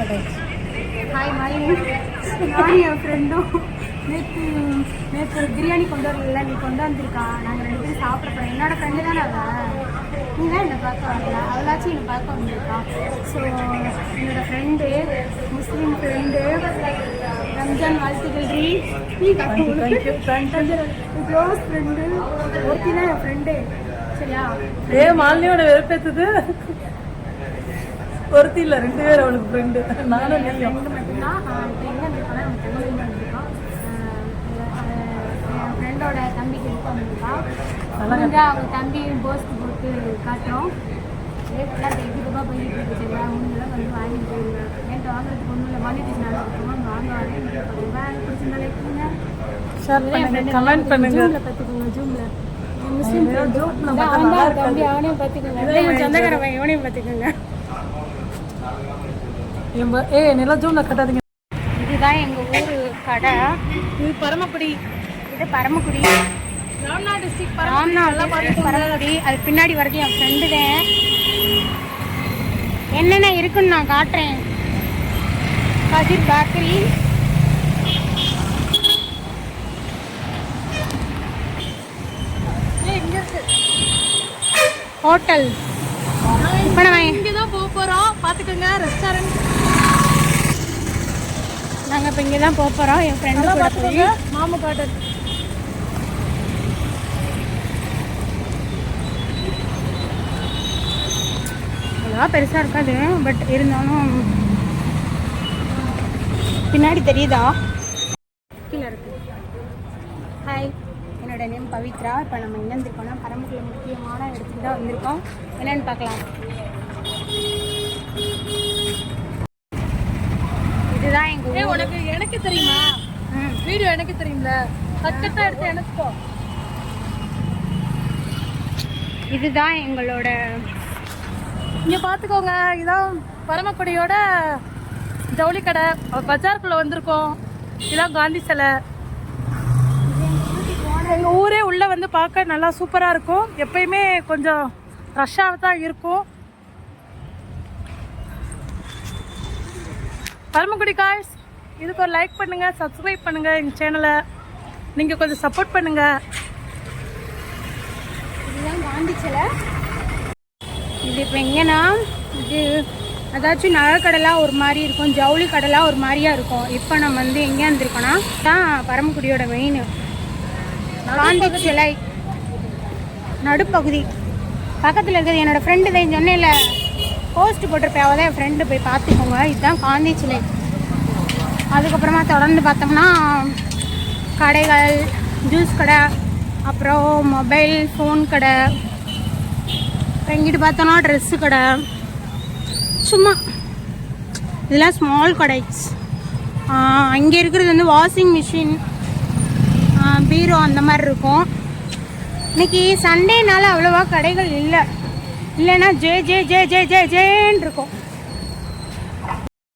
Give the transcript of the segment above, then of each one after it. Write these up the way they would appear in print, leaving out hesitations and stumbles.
Hi மாய், நான் என் ஃப்ரெண்டும் நேற்று பிரியாணி கொண்டு வரல, நீ கொண்டு வந்திருக்கா. நாங்கள் 2 பேரும் சாப்பிட்றோம். என்னோட ஃப்ரெண்டு தானே அவள், நீ தான் என்னை பார்க்க வரல, அவளாச்சும் என்னை பார்க்க வந்திருக்கா. ஸோ என்னோடய ஃப்ரெண்டு, முஸ்லீம் ஃப்ரெண்டு, ரம்ஜான் வாழ்த்துக்கள். க்ளோஸ் ஃப்ரெண்டு ஒருத்தி தான் என் ஃப்ரெண்டு, சரியா? மாலினியோட வெறுப்பேற்றுது. ஒருத்தி இல்லை, 2 பேர் அவளுக்கு ஃப்ரெண்டு. நானும் ஃப்ரெண்டு மட்டும்தான். இப்போ எங்கே இருந்திருக்கோன்னா நம்ம தங்கி வந்திருக்கோம். என் ஃப்ரெண்டோட தம்பிக்கு எடுத்து வந்திருக்கான். அவங்க தம்பி போஸ்ட் போட்டு காட்டுறோம். ஃபுல்லாக எதுக்குப்பா போயிட்டு இருக்கு, சரியா? அவங்களாம் வந்து வாங்கிட்டு போயிருங்க. என்கிட்ட வாங்குறதுக்கு ஒன்றும் இல்லை, மானிட்டேஷன் நல்லா இருக்கும். வாங்க வரேன் பிடிச்சிருந்தாலே இருக்குங்க. கமெண்ட் பண்ணுங்க. ஜூமில் பார்த்துக்கோங்க. ஜூமில் முஸ்லீம் அவன் தான் தம்பி, அவனையும் பார்த்துக்கோங்க. சொந்தக்காரன் இவனையும் பார்த்துக்கோங்க. நிலா ஜூம்ல கட்டாதீங்க. இதுதான் எங்கள் ஊர் கடை. இது பரமக்குடி. இது பரமக்குடி, ராம்நாத் டிஸ்ட்ரிக்ட். பரமக்குடி. அது பின்னாடி வரது என் ஃப்ரெண்டு தான். என்னென்ன இருக்குன்னு நான் காட்டுறேன். கதிர் பேக்கரி, ஹோட்டல். இப்போ நம்ம இங்கே தான் போக போகிறோம், பார்த்துக்கோங்க. ரெஸ்டாரண்ட் நாங்கள் இப்போ இங்கே தான் போக போகிறோம். என் ஃப்ரெண்டு பார்த்துக்கோங்க. மாமு காட்டன். அவ்வளோவா பெருசாக இருக்காது, பட் இருந்தாலும் பின்னாடி தெரியுதா? கீழே இருக்கு. ஹாய், என்னோட நேம் பவித்ரா. இப்போ நம்ம எங்கே வந்திருக்கோம்னா பரமக்குடியில் முக்கியமான இடத்துக்கு தான் வந்திருக்கோம். என்னென்னு பார்க்கலாம். இதுதான் எங்கள் ஊர். உனக்கு எனக்கு தெரியுமா? வீடியோ எனக்கு தெரியும்ல, பக்கத்தான் எடுத்து எனக்கோ. இதுதான் எங்களோட, இங்கே பார்த்துக்கோங்க. இதான் பரமக்குடியோட ஜவுளி கடை. பஜாருக்குள்ளே வந்திருக்கோம். இதான் காந்தி சிலை. எங்கள் ஊரே உள்ளே வந்து பார்க்க நல்லா சூப்பராக இருக்கும். எப்பயுமே கொஞ்சம் ரஷ்ஷாக தான் இருக்கும். பரமக்குடி காய்ஸ், இதுக்கு ஒரு லைக் பண்ணுங்கள், சப்ஸ்கிரைப் பண்ணுங்கள் எங்கள் சேனலை. நீங்கள் கொஞ்சம் சப்போர்ட் பண்ணுங்கள். இதுதான் காந்தி சிலை. இது இப்போ எங்கன்னா, இது அதாச்சும் நகை கடைலாம் ஒரு மாதிரி இருக்கும், ஜவுளி கடைலாம் ஒரு மாதிரியாக இருக்கும். இப்போ நம்ம வந்து எங்கே இருந்திருக்கோன்னா தான் பரமக்குடியோட மெயின் காந்தி சிலை நடுப்பகுதி. பக்கத்தில் இருக்கிறது என்னோடய ஃப்ரெண்டு தான். சொன்னேன்ல, போஸ்ட் போட்டிருப்பேன், அவள் தான் என் ஃப்ரெண்டு, போய் பார்த்துக்கோங்க. இதுதான் காந்தி சிலை. அதுக்கப்புறமா தொடர்ந்து பார்த்தோம்னா கடைகள், ஜூஸ் கடை, அப்புறம் மொபைல் ஃபோன் கடை. எங்கிட்டு பார்த்தோன்னா ட்ரெஸ்ஸு கடை. சும்மா இதெல்லாம் ஸ்மால் கடைஸ். அங்கே இருக்கிறது வந்து வாஷிங் மிஷின், பீரோ அந்த மாதிரி இருக்கும். இன்னைக்கு சண்டேனால அவ்வளோவா கடைகள் இல்லை, இல்லைன்னா ஜே ஜே ஜே ஜே ஜே ஜேன்னு இருக்கும்.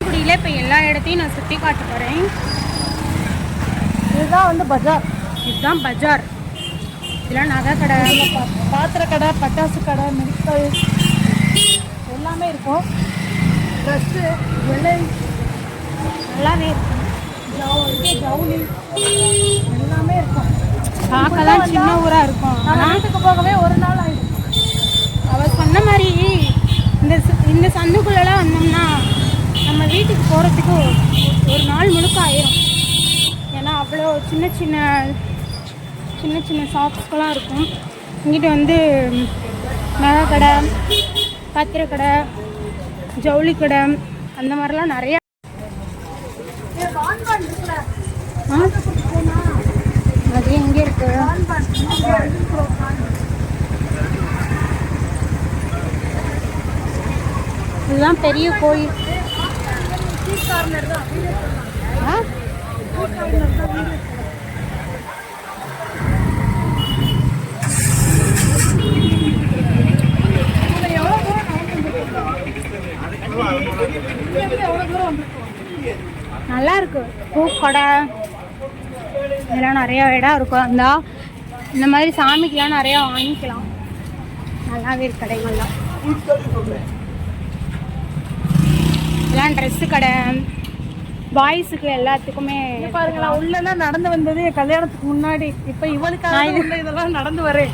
குடியில் இப்போ எல்லா இடத்தையும் நான் சுற்றி காட்ட போகிறேன். இதுதான் வந்து பஜார். இதுதான் பஜார். இதெல்லாம் நகை கடை, பாத்திர கடை, பட்டாசு கடை, மெடிக்கல் எல்லாமே இருக்கும். ட்ரெஸ்ஸு, ஜுவல்லரி நல்லாவே இருக்கும். ஜவுளி எல்லாமே இருக்கும். பார்க்கலாம் சின்ன ஊராக இருக்கும். நான் வீட்டுக்கு போகவே ஒரு நாள் ஆகிடும். அவள் சொன்ன மாதிரி இந்த சந்துக்குள்ளெல்லாம் வந்தோம்னா நம்ம வீட்டுக்கு போகிறதுக்கு ஒரு நாள் முழுக்க ஆயிரும். ஏன்னா அவ்வளோ சின்ன சின்ன ஷாப்ஸ்கெல்லாம் இருக்கும். இங்கிட்ட வந்து நகை கடை, பத்திர கடை, ஜவுளி கடை, அந்த மாதிரிலாம் நிறையா. அது எங்கே இருக்கு? இதுதான் பெரிய கோயில். நல்லா இருக்கு. பூக்கடை இதெல்லாம் நிறையா இடம் இருக்கும். இந்த மாதிரி சாமிக்கெலாம் நிறையா வாங்கிக்கலாம். நல்லாவே இருக்கு கடைகள்லாம். இதெல்லாம் ட்ரெஸ்ஸு கடை, பாய்ஸுக்கு எல்லாத்துக்குமே. பாருங்களா, உள்ளெல்லாம் நடந்து வந்தது என் கல்யாணத்துக்கு முன்னாடி. இப்போ இவளுக்காக இதெல்லாம் நடந்து வரேன்.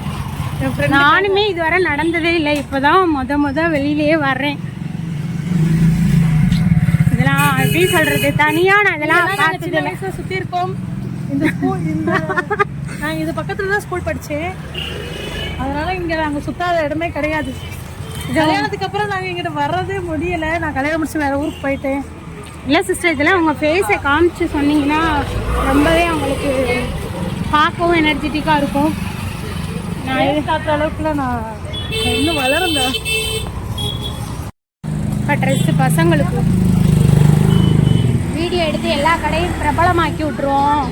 நானுமே இதுவரை நடந்ததே இல்லை, இப்போதான் முத வெளியிலேயே வர்றேன். இதெல்லாம் எப்படி சொல்றது, தனியா நான் இதெல்லாம் பார்த்தது இல்லை. சுற்றி இருக்கோம். இந்த ஸ்கூல் நான் இது பக்கத்துல தான் ஸ்கூல் படித்தேன். அதனால இங்கே நாங்கள் சுத்தாத இடமே கிடையாது. கல்யாணத்துக்கு அப்புறம் நாங்கள் இங்கிட்ட வர்றதே முடியலை. நான் கல்யாணம் முடிச்சு வேற ஊருக்கு போயிட்டேன். இல்லை சிஸ்டர், இதெல்லாம் உங்கள் ஃபேஸை காமிச்சு சொன்னீங்கன்னா ரொம்பவே அவங்களுக்கு பார்க்கவும் எனர்ஜெட்டிக்காக இருக்கும். நான் காட்டுற அளவுக்குல நான் இன்னும் வளர்ந்தேன். இப்போ ட்ரெஸ்ஸு பசங்களுக்கு வீடியோ எடுத்து எல்லா கடையும் பிரபலமாக்கி விட்ருவோம்.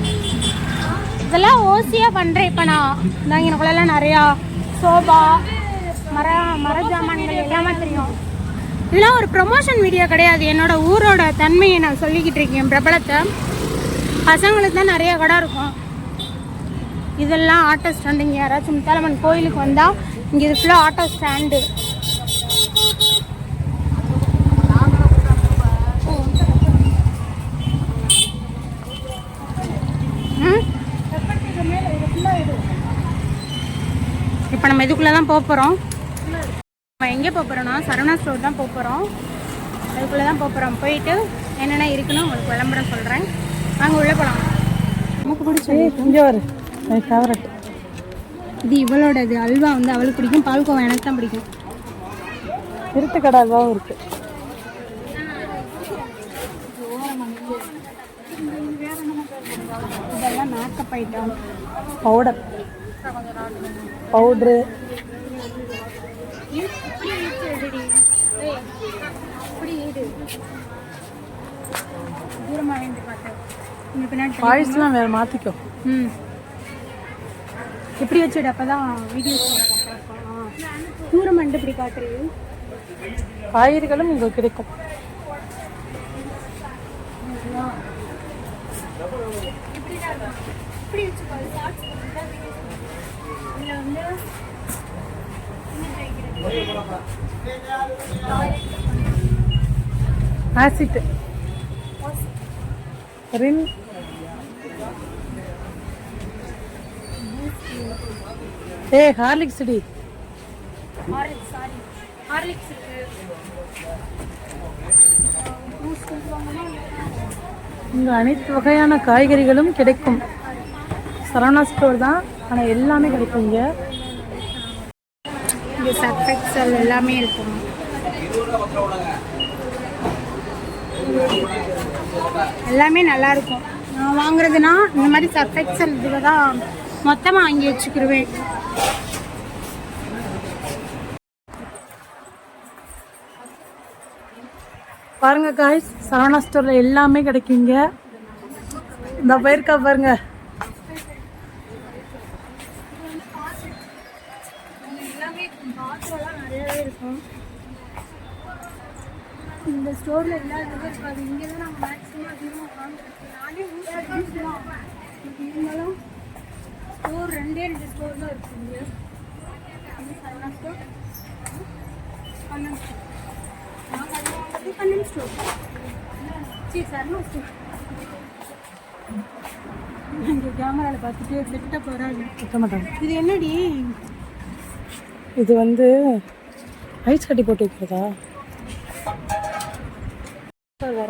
இதெல்லாம் ஓசியாக பண்ணுறேன். இப்போ நான் இங்கனக்குள்ளெல்லாம் நிறையா சோபா, மர ஜாமான்கள் எல்லாமே தெரியும். இதெல்லாம் ஒரு ப்ரொமோஷன் வீடியோ கிடையாது, என்னோட ஊரோட தன்மையை நான் சொல்லிக்கிட்டு இருக்கேன். பிரபலத்தை பசங்களுக்கு தான் நிறைய கடை இருக்கும். இதெல்லாம் ஆட்டோ ஸ்டாண்டு. இங்கே யாராச்சும் முத்தாலம்மன் கோயிலுக்கு வந்தால் இங்கே இது ஃபுல்லாக ஆட்டோ ஸ்டாண்டு. இப்போ நம்ம இதுக்குள்ளே தான் போக போகிறோம். நம்ம எங்கே போக போகிறோம்னா சரவணா ஸ்டோர் தான் போக போகிறோம். அதுக்குள்ளே தான் போக போகிறோம். போயிட்டு என்னென்ன இருக்குன்னு உங்களுக்கு விளம்பரம் சொல்கிறேன். வாங்க உள்ளே போகலாம். நமக்கு பிடிச்சது இங்கே வரு, என் ஃபேவரட். இது இவளோடது. அல்வா வந்து அவளுக்கு பிடிக்கும், பால்கோவா எனக்கு தான் பிடிக்கும். இருட்டு கடை அல்வாவும் இருக்குது. இதெல்லாம் மேக்கப் ஐட்டம், பவுட்ரு. தூரமாக வேண்டி பார்த்தேன். இங்கே பின்னாடி வாய்ஸ்லாம் வேறு மாற்றிக்கோ. எப்படி வச்சுடு, அப்போ தான் வீடியோஸ் தூரம் மண்டு இப்படி காட்டுறது. காய்கறிகளும் இங்கே கிடைக்கும். இப்படி வச்சுக்கோ. இதில் வந்து ஆசிட் ரின் ஹார்லிக்ஸ் டி. ஹார்லிக்ஸ் இங்கே அனைத்து வகையான காய்கறிகளும் கிடைக்கும். சரவணா ஸ்டோர் தான், ஆனால் எல்லாமே கிடைக்கும் இங்கே. இங்கே சர்ஃப் எக்ஸல் எல்லாமே இருக்கும். எல்லாமே நல்லா இருக்கும். நான் வாங்குறதுனா இந்த மாதிரி சர்ஃப் எக்ஸல் இதில் தான் மொத்தமாக வாங்கி வச்சுக்கிருவேன். பாருங்க காய்ஸ், சரவணா ஸ்டோரில் எல்லாமே கிடைக்குங்க. இந்த பயிருக்கா பாருங்க. எல்லாமே பாத்திரம்லாம் நிறையவே இருக்கும். இந்த ஸ்டோரில் எல்லாருமே இருக்காது. இங்கே தான் நாங்கள் மேக்ஸிமம் அதிகமாக வாங்குறது. நானே ஊருக்கு இருந்தாலும் ஸ்டோர் 2 ஸ்டோர் தான் இருக்குது இங்கே. Saravana store, Kannan store. நாங்கள் அதிகம் வாங்குறது கண்ணன் ஸ்டோர். சரி, சரவணா ஸ்டோர். இங்கே கேமராவில் பார்த்துட்டு செட்டப் வராது. சுத்த மாட்டாங்க. இது என்னடி? இது வந்து ஐஸ் கட்டி போட்டு வைக்கிறதா?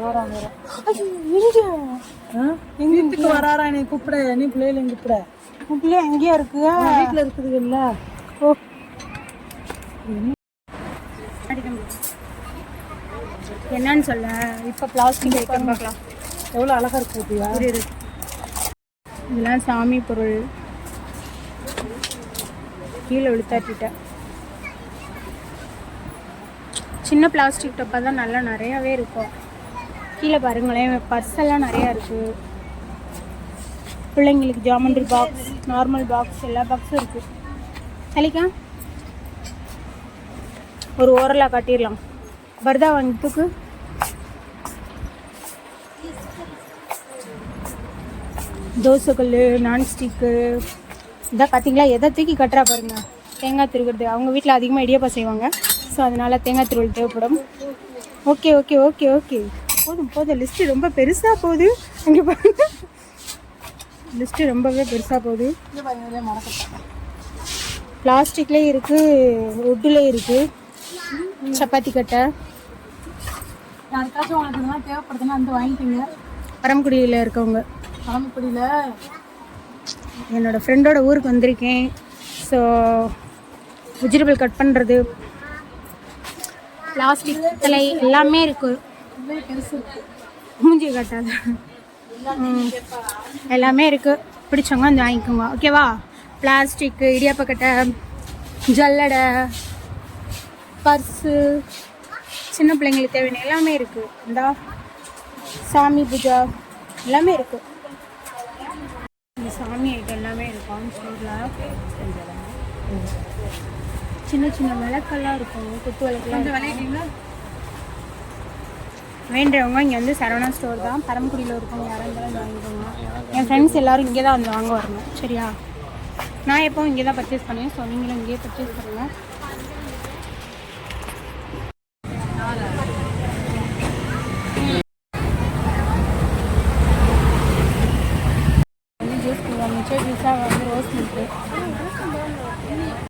வராங்க. எங்க வீட்டுக்கு வராரா? நீ கூப்பிட, நீ பிள்ளைல கூப்பிட. உன் பிள்ளை எங்கேயா இருக்கு? வீட்டில் இருக்குது இல்ல. ஓ, என்னன்னு சொல்ல. இப்போ பிளாஸ்டிக் ஐட்டம் பார்க்கலாம். எவ்வளோ அழகா இருக்கு. இதெல்லாம் சாமி பொருள். கீழே விழுத்தாட்டிட்டேன். சின்ன பிளாஸ்டிக் டப்பா தான் நல்லா நிறையாவே இருக்கும். கீழே பாருங்களேன், பர்ஸ் எல்லாம் நிறையா இருக்குது. பிள்ளைங்களுக்கு ஜாமெண்ட்ரி பாக்ஸ், நார்மல் பாக்ஸ், எல்லா பாக்ஸும் இருக்குது. சலிக்கா ஒரு ஓரலாக காட்டிடலாம். பர்தா வாங்கிட்டுக்கு தோசைக்கல், நான்ஸ்டிக்கு. இதான் பார்த்தீங்களா, எதை தூக்கி கட்டுறா பாருங்க. தேங்காய் திருக்கிறது. அவங்க வீட்டில் அதிகமாக இடியாப்பா செய்வாங்க. ஸோ அதனால் தேங்காய் திருவள் தேவைப்படும். ஓகே ஓகே ஓகே ஓகே போதும் போதும். லிஸ்ட்டு ரொம்ப பெருசாக போகுது. அங்கே பாருங்க, லிஸ்ட்டு ரொம்பவே பெருசாக போகுது. பிளாஸ்டிக்லேயும் இருக்குது, வுட்டுலேயும் இருக்குது. சப்பாத்தி கட்டை யாருக்காச்சும் உனக்கு இதெல்லாம் தேவைப்படுதுன்னா வந்து வாங்கிக்கோங்க. பரமக்குடியில் இருக்கவங்க. பரமக்குடியில் என்னோடய ஃப்ரெண்டோட ஊருக்கு வந்திருக்கேன். ஸோ வெஜிடபிள் கட் பண்ணுறது, பிளாஸ்டிக் தலை எல்லாமே இருக்குது. பெருசு மூஞ்சி கட்டாது, எல்லாமே இருக்குது. பிடிச்சவங்க வந்து வாங்கிக்கோங்க, ஓகேவா? பிளாஸ்டிக்கு, இடியாப்பக்கட்டை, ஜல்லடை, பர்ஸு, சின்ன பிள்ளைங்களுக்கு தேவையான எல்லாமே இருக்குது. இந்தா சாமி பூஜா எல்லாமே இருக்குது. இந்த சாமி ஐட்டம் எல்லாமே இருக்கும் ஸ்டோரில். சின்ன சின்ன விளக்கெல்லாம் இருக்கும், குத்து விளக்கெல்லாம். விளையாடுறீங்களா? வேண்டவங்க இங்கே வந்து சரவணா ஸ்டோர் தான், பரமக்குடியில் இருக்கவங்க யாராக இருந்தாலும் வாங்கிக்கோங்க. என் ஃப்ரெண்ட்ஸ் எல்லோரும் இங்கே தான் வந்து வாங்க வரணும், சரியா? நான் எப்போவும் இங்கே தான் பர்ச்சேஸ் பண்ணுவேன். ஸோ நீங்களும் இங்கேயே பர்ச்சேஸ் பண்ணுங்கள். ஜூஸ் ஜூஸாக வந்து ரோஸ் மில்க்கு